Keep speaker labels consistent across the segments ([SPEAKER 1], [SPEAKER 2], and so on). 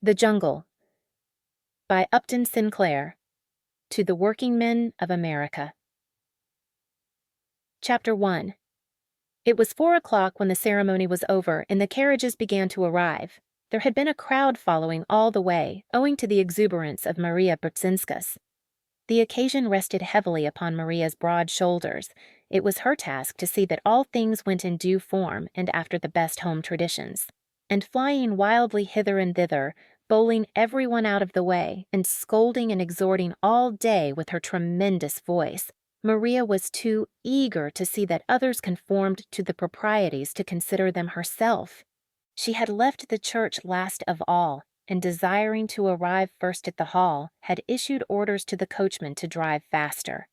[SPEAKER 1] The Jungle by Upton Sinclair. To the Working Men of America. Chapter 1. It was 4 o'clock when the ceremony was over and the carriages began to arrive. There had been a crowd following all the way, owing to the exuberance of Maria Brzezinska's. The occasion rested heavily upon Maria's broad shoulders. It was her task to see that all things went in due form and after the best home traditions. And flying wildly hither and thither, bowling everyone out of the way, and scolding and exhorting all day with her tremendous voice, Maria was too eager to see that others conformed to the proprieties to consider them herself. She had left the church last of all, and desiring to arrive first at the hall, had issued orders to the coachman to drive faster.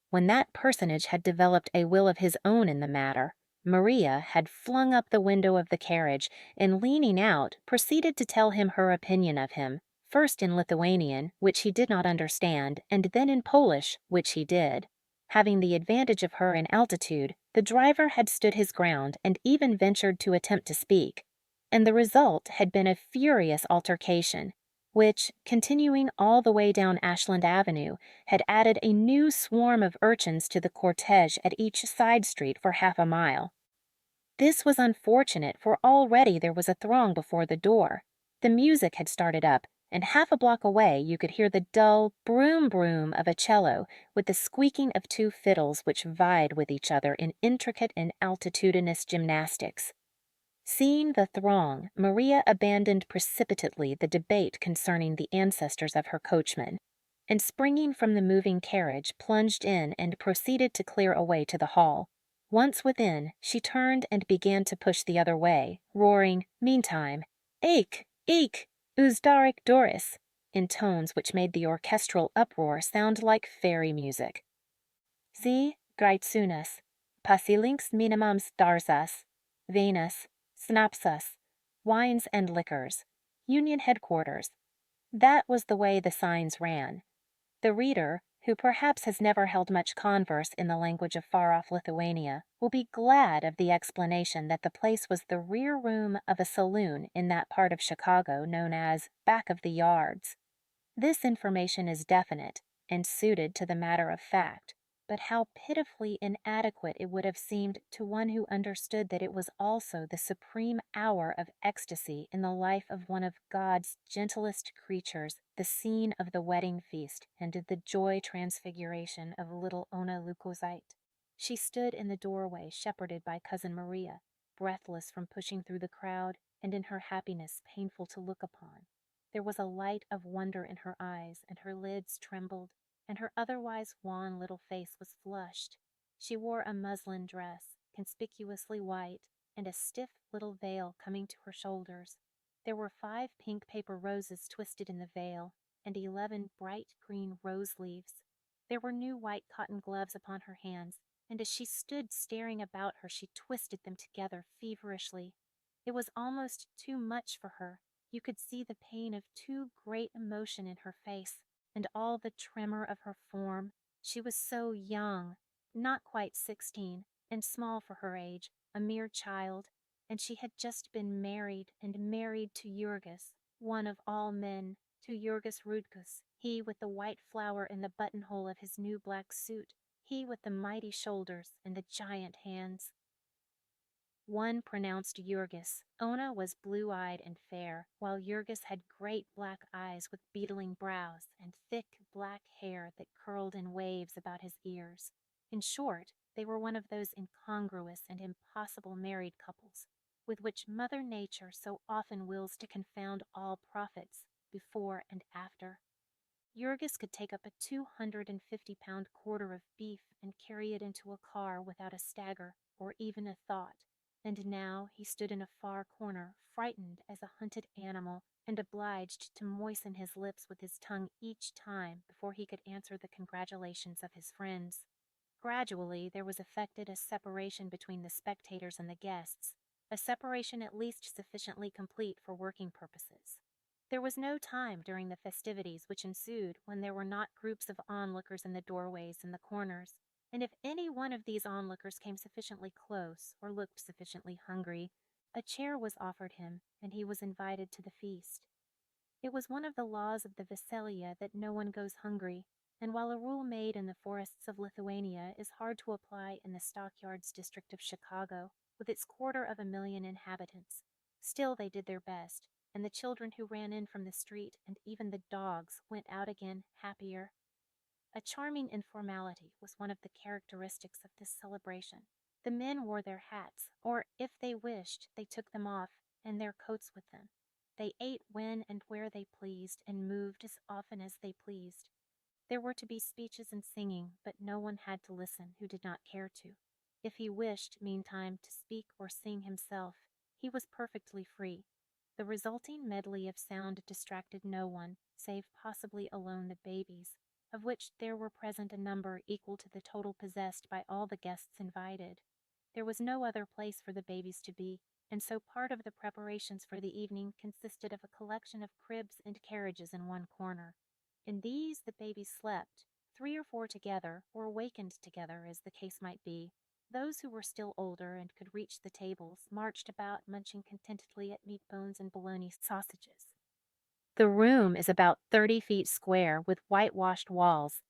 [SPEAKER 1] When that personage had developed a will of his own in the matter, Maria had flung up the window of the carriage, and leaning out, proceeded to tell him her opinion of him, first in Lithuanian, which he did not understand, and then in Polish, which he did. Having the advantage of her in altitude, the driver had stood his ground and even ventured to attempt to speak, and the result had been a furious altercation, which, continuing all the way down Ashland Avenue, had added a new swarm of urchins to the cortege at each side street for half a mile. This was unfortunate, for already there was a throng before the door. The music had started up, and half a block away you could hear the dull broom-broom of a cello with the squeaking of two fiddles which vied with each other in intricate and altitudinous gymnastics. Seeing the throng, Maria abandoned precipitately the debate concerning the ancestors of her coachman, and springing from the moving carriage, plunged in and proceeded to clear a way to the hall. Once within, she turned and began to push the other way, roaring, meantime, "Eik, eik, uzdarik Doris," in tones which made the orchestral uproar sound like fairy music. "Zi, graitsunas, pasilinks minimums darzas, Venus, Snapsus, wines and liquors, Union headquarters." That was the way the signs ran. The reader, who perhaps has never held much converse in the language of far-off Lithuania, will be glad of the explanation that the place was the rear room of a saloon in that part of Chicago known as back of the yards. This information is definite and suited to the matter of fact, but how pitifully inadequate it would have seemed to one who understood that it was also the supreme hour of ecstasy in the life of one of God's gentlest creatures, the scene of the wedding feast and the joy transfiguration of little Ona Lukozite. She stood in the doorway, shepherded by Cousin Maria, breathless from pushing through the crowd, and in her happiness painful to look upon. There was a light of wonder in her eyes, and her lids trembled, and her otherwise wan little face was flushed. She wore a muslin dress, conspicuously white, and a stiff little veil coming to her shoulders. There were 5 pink paper roses twisted in the veil, and 11 bright green rose leaves. There were new white cotton gloves upon her hands, and as she stood staring about her, she twisted them together feverishly. It was almost too much for her. You could see the pain of too great emotion in her face, and all the tremor of her form. She was so young, not quite 16, and small for her age, a mere child, and she had just been married, and married to Jurgis, one of all men, to Jurgis Rudkus, he with the white flower in the buttonhole of his new black suit, he with the mighty shoulders and the giant hands. One pronounced Jurgis. Ona was blue-eyed and fair, while Jurgis had great black eyes with beetling brows and thick black hair that curled in waves about his ears. In short, they were one of those incongruous and impossible married couples with which Mother Nature so often wills to confound all prophets, before and after. Jurgis could take up a 250-pound quarter of beef and carry it into a car without a stagger or even a thought. And now he stood in a far corner, frightened as a hunted animal, and obliged to moisten his lips with his tongue each time before he could answer the congratulations of his friends. Gradually there was effected a separation between the spectators and the guests, a separation at least sufficiently complete for working purposes. There was no time during the festivities which ensued when there were not groups of onlookers in the doorways and the corners, and if any one of these onlookers came sufficiently close or looked sufficiently hungry, a chair was offered him, and he was invited to the feast. It was one of the laws of the Veselia that no one goes hungry, and while a rule made in the forests of Lithuania is hard to apply in the stockyards district of Chicago, with its 250,000 inhabitants, still they did their best, and the children who ran in from the street and even the dogs went out again happier. A charming informality was one of the characteristics of this celebration. The men wore their hats, or if they wished, they took them off, and their coats with them. They ate when and where they pleased, and moved as often as they pleased. There were to be speeches and singing, but no one had to listen who did not care to. If he wished, meantime, to speak or sing himself, he was perfectly free. The resulting medley of sound distracted no one, save possibly alone the babies, of which there were present a number equal to the total possessed by all the guests invited. There was no other place for the babies to be, and so part of the preparations for the evening consisted of a collection of cribs and carriages in one corner. In these the babies slept, 3 or 4 together, or wakened together, as the case might be. Those who were still older and could reach the tables marched about munching contentedly at meat bones and bologna sausages. The room is about 30 feet square with whitewashed walls,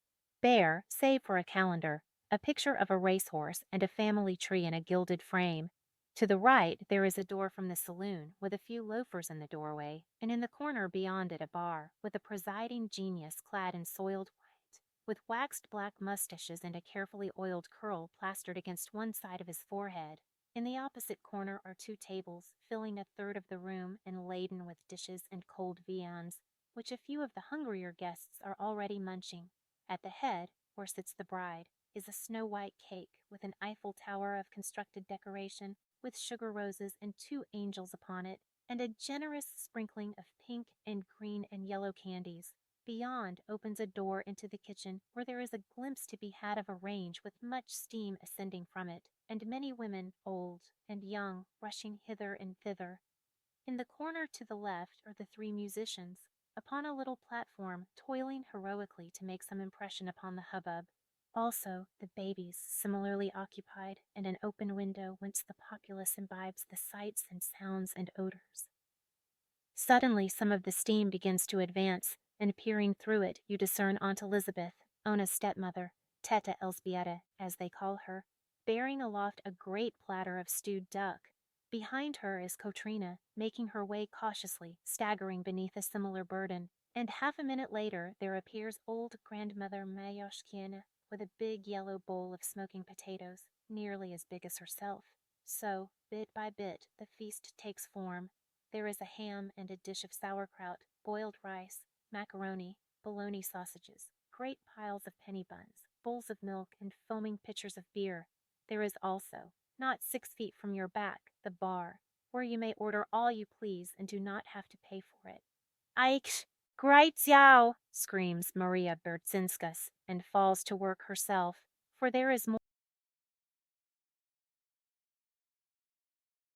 [SPEAKER 1] bare save for a calendar, a picture of a racehorse, and a family tree in a gilded frame. To the right there is a door from the saloon, with a few loafers in the doorway, and in the corner beyond it a bar, with a presiding genius clad in soiled white, with waxed black mustaches and a carefully oiled curl plastered against one side of his forehead. In the opposite corner are 2 tables, filling a third of the room and laden with dishes and cold viands, which a few of the hungrier guests are already munching. At the head, where sits the bride, is a snow-white cake with an Eiffel Tower of constructed decoration, with sugar roses and 2 angels upon it, and a generous sprinkling of pink and green and yellow candies. Beyond opens a door into the kitchen, where there is a glimpse to be had of a range with much steam ascending from it, and many women, old and young, rushing hither and thither. In the corner to the left are the 3 musicians, upon a little platform, toiling heroically to make some impression upon the hubbub. Also the babies, similarly occupied, and an open window whence the populace imbibes the sights and sounds and odors. Suddenly some of the steam begins to advance, and peering through it you discern Aunt Elizabeth, Ona's stepmother, Teta Elzbieta, as they call her, bearing aloft a great platter of stewed duck. Behind her is Kotrina, making her way cautiously, staggering beneath a similar burden, and half a minute later there appears old grandmother Mayoshkiana with a big yellow bowl of smoking potatoes, nearly as big as herself. So, bit by bit, the feast takes form. There is a ham and a dish of sauerkraut, boiled rice, macaroni, bologna sausages, great piles of penny buns, bowls of milk, and foaming pitchers of beer. There is also, not 6 feet from your back, the bar, where you may order all you please and do not have to pay for it. Eich, Greitziau, screams Maria Berdzinskas, and falls to work herself, for there is more